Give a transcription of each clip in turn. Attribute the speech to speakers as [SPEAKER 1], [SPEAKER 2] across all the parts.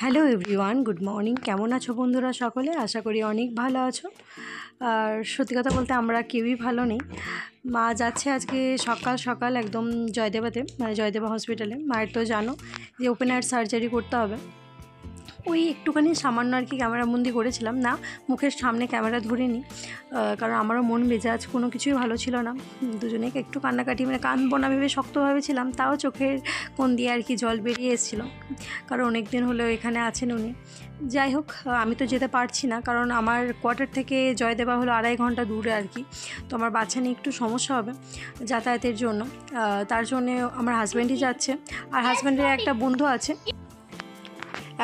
[SPEAKER 1] Hello everyone, good morning. কেমন আছো বন্ধুরা সকলে? আশা করি অনেক ভালো আছো। আর সত্যি কথা বলতে আমরা কেউই ভালো নেই। মা যাচ্ছে আজকে সকাল সকাল একদম জয়দেবাতে, মানে জয়দেবা হসপিটালে। মায়ের তো জানো যে ওপেন হার্ট সার্জারি করতে হবে। ওই একটুখানি সামান্য আর কি ক্যামেরাবন্দি করেছিলাম, না মুখের সামনে ক্যামেরা ধরিনি, কারণ আমারও মন মেজাজ কোনো কিছুই ভালো ছিল না। দুজনে একটু কান্নাকাটি, মানে কাঁদবো না ভেবে শক্তভাবে ছিলাম, তাও চোখের কোণ দিয়ে আর কি জল বেরিয়ে এসেছিলো, কারণ অনেক দিন হলেও এখানে আছেন উনি। যাই হোক, আমি তো যেতে পারছি না, কারণ আমার কোয়ার্টার থেকে জয়দেবা হলো 2.5 ঘন্টা দূরে আর কি। তো আমার বাচ্চা নিয়ে একটু সমস্যা হবে যাতায়াতের জন্য, তার জন্যে আমার হাজব্যান্ডই যাচ্ছে, আর হাজব্যান্ডের একটা বন্ধু আছে।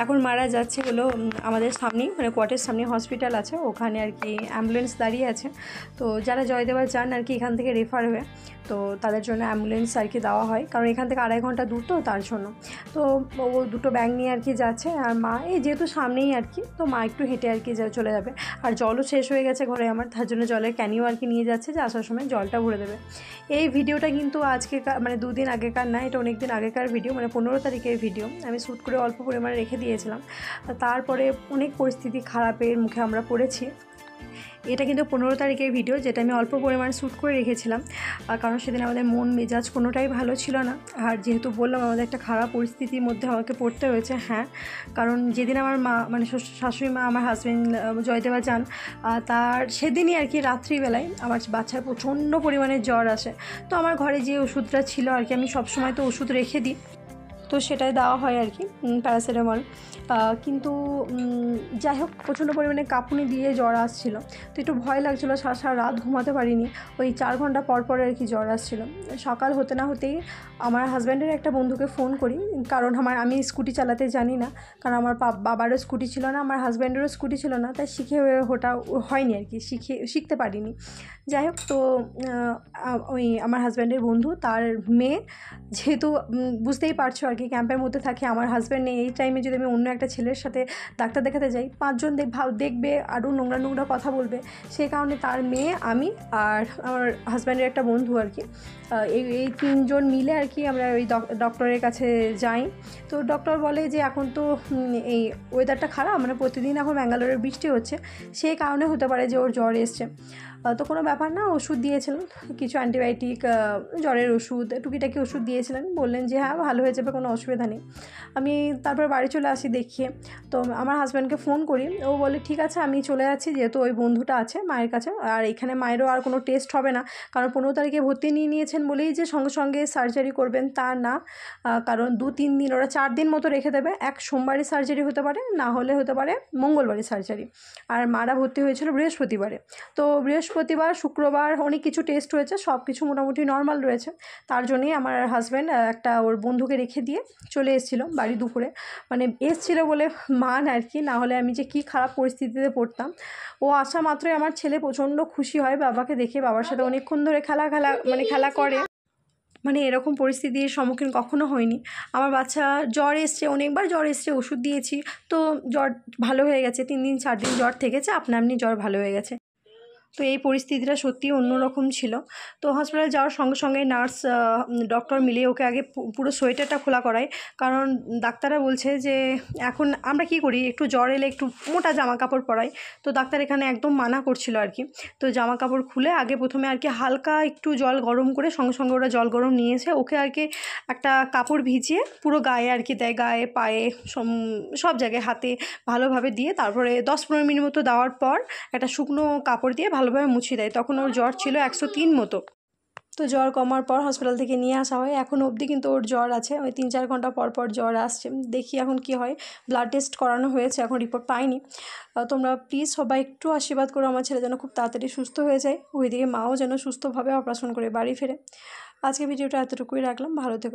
[SPEAKER 1] এখন মারা যাচ্ছে হলো আমাদের সামনেই, মানে কোয়ার্টের সামনে হসপিটাল আছে, ওখানে আর কি অ্যাম্বুলেন্স দাঁড়িয়ে আছে। তো যারা জয়দেবা যান আর কি এখান থেকে রেফার হয়ে, তো তাদের জন্য অ্যাম্বুলেন্স আর কি দেওয়া হয়, কারণ এখান থেকে 2.5 ঘন্টা দূর, তো তার জন্য। তো ও দুটো ব্যাগ নিয়ে আর কি যাচ্ছে, আর মা এই যেহেতু সামনেই আর কি, তো মা একটু হেঁটে আর কি চলে যাবে। আর জলও শেষ হয়ে গেছে ঘরে আমার, তার জন্য জলের ক্যানিও আর কি নিয়ে যাচ্ছে, যে আসার সময় জলটা ভরে দেবে। এই ভিডিওটা কিন্তু আজকে মানে 2 দিন আগেকার না, এটা অনেক দিন আগেকার ভিডিও, মানে 15 তারিখের ভিডিও। আমি শ্যুট করে অল্প পরিমাণে রেখে দিয়েছিলাম। তারপরে অনেক পরিস্থিতি খারাপের মুখে আমরা পড়েছি। এটা কিন্তু 15 তারিখের ভিডিও, যেটা আমি অল্প পরিমাণে শ্যুট করে রেখেছিলাম, কারণ সেদিন আমাদের মন মেজাজ কোনোটাই ভালো ছিল না। আর যেহেতু বললাম আমাদের একটা খারাপ পরিস্থিতির মধ্যে আমাকে পড়তে হয়েছে, হ্যাঁ, কারণ যেদিন আমার মা, মানে শাশুড়ি মা, আমার হাজব্যান্ড জয়দেবা যান, তার সেদিনই আর কি রাত্রিবেলায় আমার বাচ্চার প্রচণ্ড পরিমাণে জ্বর আসে। তো আমার ঘরে যে ওষুধটা ছিল আর কি, আমি সবসময় তো ওষুধ রেখে দিই, তো সেটাই দেওয়া হয় আর কি, প্যারাসিটামল। কিন্তু যাই হোক, প্রচণ্ড পরিমাণে কাঁপুনি দিয়ে জ্বর আসছিলো, তো একটু ভয় লাগছিলো, সারা রাত ঘুমাতে পারিনি। ওই 4 ঘন্টা পর পর আর কি জ্বর আসছিলো। সকাল হতে না হতেই আমার হাজব্যান্ডের একটা বন্ধুকে ফোন করি, কারণ আমি স্কুটি চালাতে জানি না, কারণ আমার বাবারও স্কুটি ছিল না, আমার হাজব্যান্ডেরও স্কুটি ছিল না, তাই ওটা হয়নি আর কি, শিখতে পারিনি। যাই হোক, তো ওই আমার হাজব্যান্ডের বন্ধু, তার মেয়ে, যেহেতু বুঝতেই পারছো আর কি ক্যাম্পের মধ্যে থাকে, আমার হাজব্যান্ড নেই, এই টাইমে যদি আমি অন্য একটা ছেলের সাথে ডাক্তার দেখাতে যাই, 5 জন দেখবে, আরও নোংরা নোংরা কথা বলবে। সেই কারণে তার মেয়ে, আমি আর আমার হাজব্যান্ডের একটা বন্ধু আর কি, এই 3 জন মিলে আর কি আমরা ওই ডক্টরের কাছে যাই। তো ডক্টর বলে যে এখন তো এই ওয়েদারটা খারাপ, মানে প্রতিদিন এখন ব্যাঙ্গালোরের বৃষ্টি হচ্ছে, সেই কারণে হতে পারে যে ওর জ্বর এসছে। তো কোনো ব্যাপার না, ওষুধ দিয়েছিলেন, কিছু অ্যান্টিবায়োটিক, জ্বরের ওষুধ, টুকিটাকি ওষুধ দিয়েছিলেন, বললেন যে হ্যাঁ ভালো হয়ে যাবে, কোনো অসুবিধা নেই। আমি তারপর বাড়ি চলে আসি দেখিয়ে। তো আমার হাজব্যান্ডকে ফোন করি, ও বলে ঠিক আছে আমি চলে যাচ্ছি, যেহেতু ওই বন্ধুটা আছে মায়ের কাছে, আর এখানে মায়েরও আর কোনো টেস্ট হবে না, কারণ 15 তারিখে ভর্তি নিয়ে নিয়েছেন বলেই যে সঙ্গে সঙ্গে সার্জারি করবেন তা না, কারণ 2-3 দিন, ওরা 4 দিন মতো রেখে দেবে। এক সোমবারে সার্জারি হতে পারে, না হলে হতে পারে মঙ্গলবারে সার্জারি। আর মারা ভর্তি হয়েছিল বৃহস্পতিবারে, তো বৃহস্পতিবার শুক্রবার অনেক কিছু টেস্ট হয়েছে, সব কিছু মোটামুটি নর্মাল রয়েছে। তার জন্যই আমার হাজব্যান্ড একটা ওর বন্ধুকে রেখে দিয়ে চলে এসেছিলো বাড়ি দুপুরে, মানে এসেছিলো বলে মান আর কি, না হলে আমি যে কী খারাপ পরিস্থিতিতে পড়তাম। ও আসা মাত্রই আমার ছেলে প্রচণ্ড খুশি হয় বাবাকে দেখে, বাবার সাথে অনেকক্ষণ ধরে খেলা করে, মানে এরকম পরিস্থিতির সম্মুখীন কখনো হয়নি। আমার বাচ্চা জ্বর এসছে, অনেকবার জ্বর এসছে, ওষুধ দিয়েছি, তো জ্বর ভালো হয়ে গেছে, 3 দিন 4 দিন জ্বর থেকেছে, আপনা জ্বর ভালো হয়ে গেছে। তো এই পরিস্থিতিটা সত্যিই অন্যরকম ছিল। তো হসপিটালে যাওয়ার সঙ্গে সঙ্গে নার্স, ডক্টর মিলে ওকে আগে পুরো সোয়েটারটা খোলা করায়, কারণ ডাক্তাররা বলছে যে এখন আমরা কি করি, একটু জ্বর এলে একটু মোটা জামা কাপড় পরাই, তো ডাক্তার এখানে একদম মানা করছিল আর কি। তো জামা কাপড় খুলে আগে প্রথমে আর কি হালকা একটু জল গরম করে, সঙ্গে সঙ্গে ওরা জল গরম নিয়েছে, ওকে আর কি একটা কাপড় ভিজিয়ে পুরো গায়ে আর কি দেয়, গায়ে পায়ে সব জায়গায়, হাতে ভালোভাবে দিয়ে, তারপরে 10-15 মিনিট মতো দেওয়ার পর একটা শুকনো কাপড় দিয়ে ভালোভাবে মুছিয়ে দেয়। তখন ওর জ্বর ছিল 103 মতো। তো জ্বর কমার পর হসপিটাল থেকে নিয়ে আসা হয়, এখন অবধি কিন্তু ওর জ্বর আছে, ওই 3-4 ঘন্টা পর পর জ্বর আসছে। দেখি এখন কি হয়, ব্লাড টেস্ট করানো হয়েছে, এখন রিপোর্ট পাইনি। তোমরা প্লিজ সবাই একটু আশীর্বাদ করো আমার ছেলে যেন খুব তাড়াতাড়ি সুস্থ হয়ে যায়, ওইদিকে মাও যেন সুস্থভাবে অপারেশন করে বাড়ি ফেরে। আজকে ভিডিওটা এতটুকুই রাখলাম, ভালো থেকো।